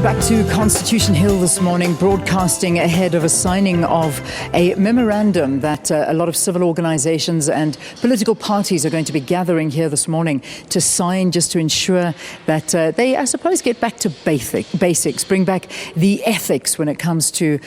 Welcome back to Constitution Hill this morning, broadcasting ahead of a signing of a memorandum that a lot of civil organizations and political parties are going to be gathering here this morning to sign, just to ensure that they, I suppose, get back to basics, bring back the ethics when it comes to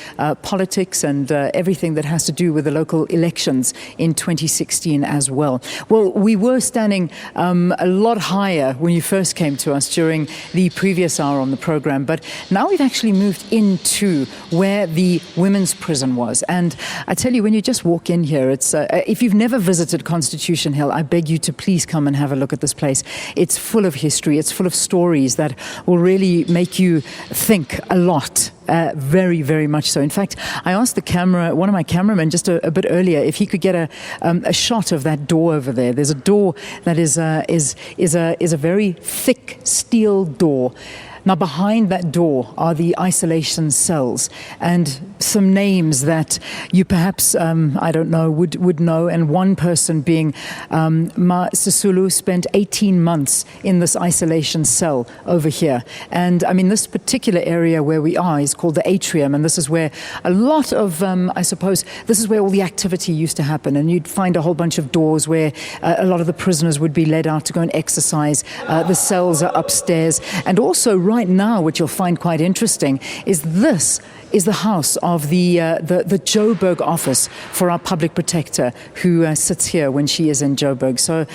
politics and everything that has to do with the local elections in 2016 as well. Well, we were standing a lot higher when you first came to us during the previous hour on the program, but now we've actually moved into where the women's prison was. And I tell you, when you just walk in here, it's if you've never visited Constitution Hill, I beg you to please come and have a look at this place. It's full of history. It's full of stories that will really make you think a lot. Very, very much so. In fact, I asked one of my cameramen just a bit earlier, if he could get a shot of that door over there. There's a door that is a very thick steel door. Now, behind that door are the isolation cells and some names that you perhaps, I don't know, would know. And one person being Paulus Zulu spent 18 months in this isolation cell over here. And I mean, this particular area where we are is called the Atrium. And this is where a lot of, I suppose, this is where all the activity used to happen. And you'd find a whole bunch of doors where a lot of the prisoners would be led out to go and exercise. The cells are upstairs. And also right now, what you'll find quite interesting is this is the house of the Joburg office for our public protector, who sits here when she is in Joburg. So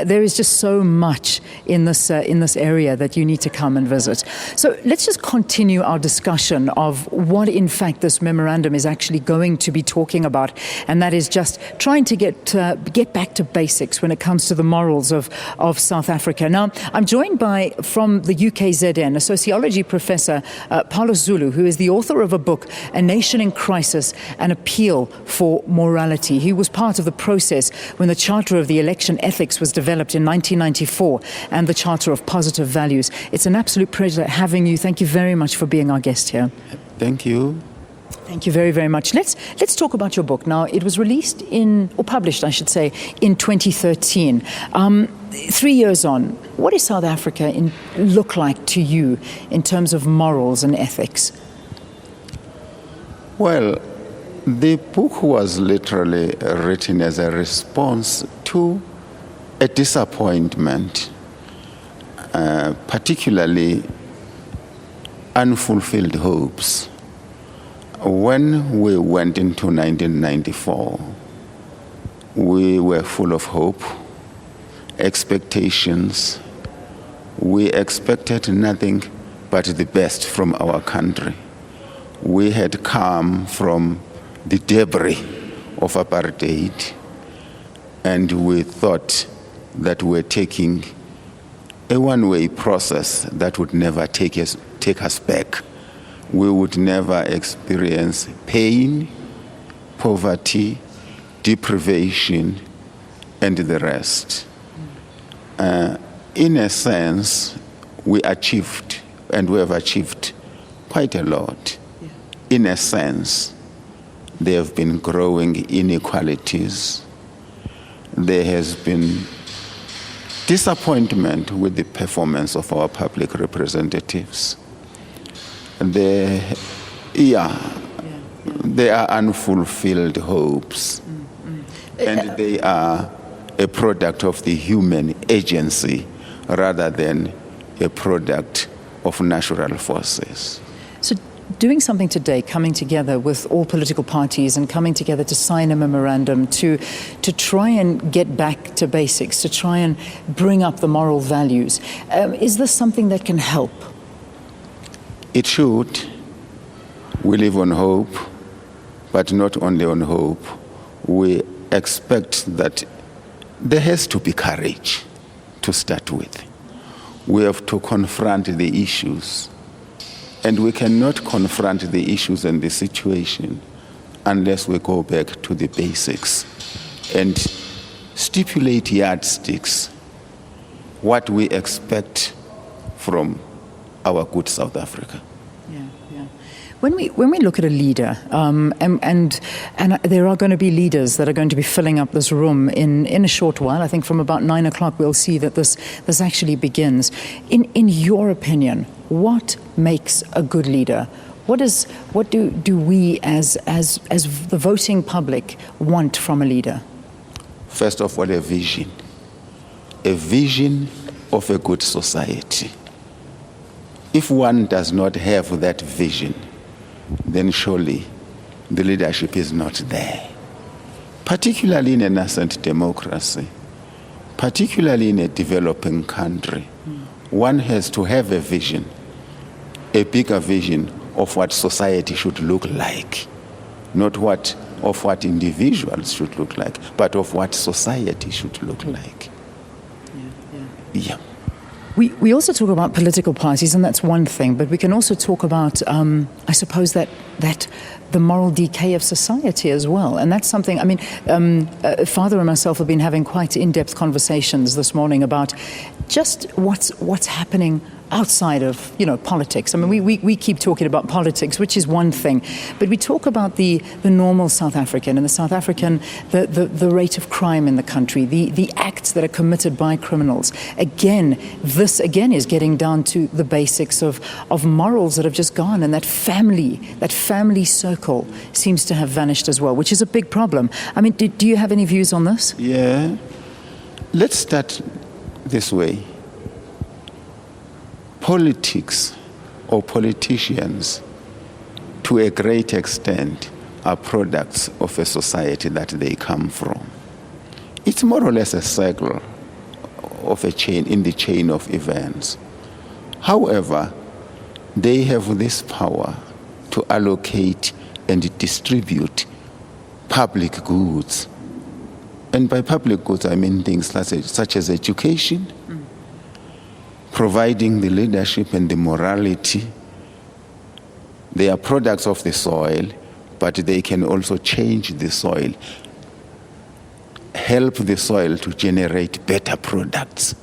there is just so much in this area that you need to come and visit. So let's just continue our discussion of what, in fact, this memorandum is actually going to be talking about, and that is just trying to get back to basics when it comes to the morals of South Africa. Now, I'm joined from the UKZN, a sociology professor, Paulus Zulu, who is the author of a book, A Nation in Crisis, An Appeal for Morality. He was part of the process when the Charter of the Election Ethics was developed in 1994 and the Charter of Positive Values. It's an absolute pleasure having you. Thank you very much for being our guest here. Thank you. Thank you very, very much. Let's talk about your book. Now, it was released or published, I should say, in 2013. 3 years on, what does South Africa look like to you in terms of morals and ethics? Well, the book was literally written as a response to a disappointment, particularly unfulfilled hopes. When we went into 1994, we were full of hope, expectations. We expected nothing but the best from our country. We had come from the debris of apartheid, and we thought that we were taking a one-way process that would never take us back. We would never experience pain, poverty, deprivation, and the rest. In a sense, we achieved, and we have achieved quite a lot. In a sense, there have been growing inequalities. There has been disappointment with the performance of our public representatives. There are unfulfilled hopes, and they are a product of the human agency rather than a product of natural forces. So doing something today, coming together with all political parties and coming together to sign a memorandum to try and get back to basics, to try and bring up the moral values, is this something that can help? It should. We live on hope, but not only on hope. We expect that there has to be courage to start with. We have to confront the issues, and we cannot confront the issues and the situation unless we go back to the basics and stipulate yardsticks, what we expect from our good South Africa. Yeah. When we look at a leader, and there are going to be leaders that are going to be filling up this room in a short while. I think from about 9 o'clock we'll see that this actually begins. In your opinion, what makes a good leader? What do we as the voting public want from a leader? First of all, a vision of a good society. If one does not have that vision, then surely the leadership is not there. Particularly in a nascent democracy, particularly in a developing country, one has to have a vision, a bigger vision of what society should look like, not of what individuals should look like, but of what society should look like. Yeah. We also talk about political parties, and that's one thing, but we can also talk about, I suppose, that the moral decay of society as well. And that's something, I mean, Father and myself have been having quite in-depth conversations this morning about just what's happening outside of, politics. I mean, we keep talking about politics, which is one thing, but we talk about the normal South African and the South African, the rate of crime in the country, the acts that are committed by criminals. This is getting down to the basics of morals that have just gone, and that family circle seems to have vanished as well, which is a big problem. I mean, do you have any views on this? Yeah. Let's start this way. Politics or politicians, to a great extent, are products of a society that they come from. It's more or less a cycle of a chain in the chain of events. However, they have this power to allocate and distribute public goods. And by public goods, I mean things such as education, providing the leadership and the morality. They are products of the soil, but they can also change the soil, help the soil to generate better products.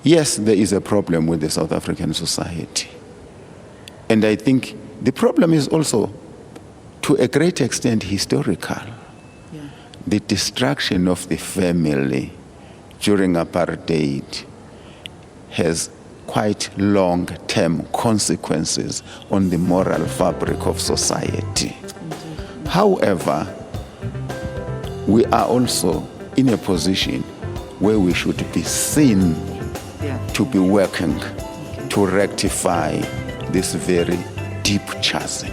Yes, there is a problem with the South African society. And I think the problem is also, to a great extent, historical. Yeah. The destruction of the family during apartheid has quite long-term consequences on the moral fabric of society. However, we are also in a position where we should be seen to be working to rectify this very deep chasm.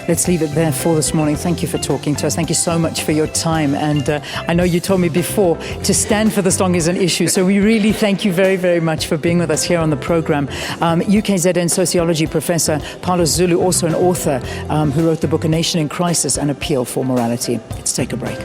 Let's leave it there for this morning. Thank you for talking to us. Thank you so much for your time. And I know you told me before, to stand for the song is an issue. So we really thank you very, very much for being with us here on the program. UKZN Sociology Professor Paulus Zulu, also an author who wrote the book A Nation in Crisis, An Appeal for Morality. Let's take a break.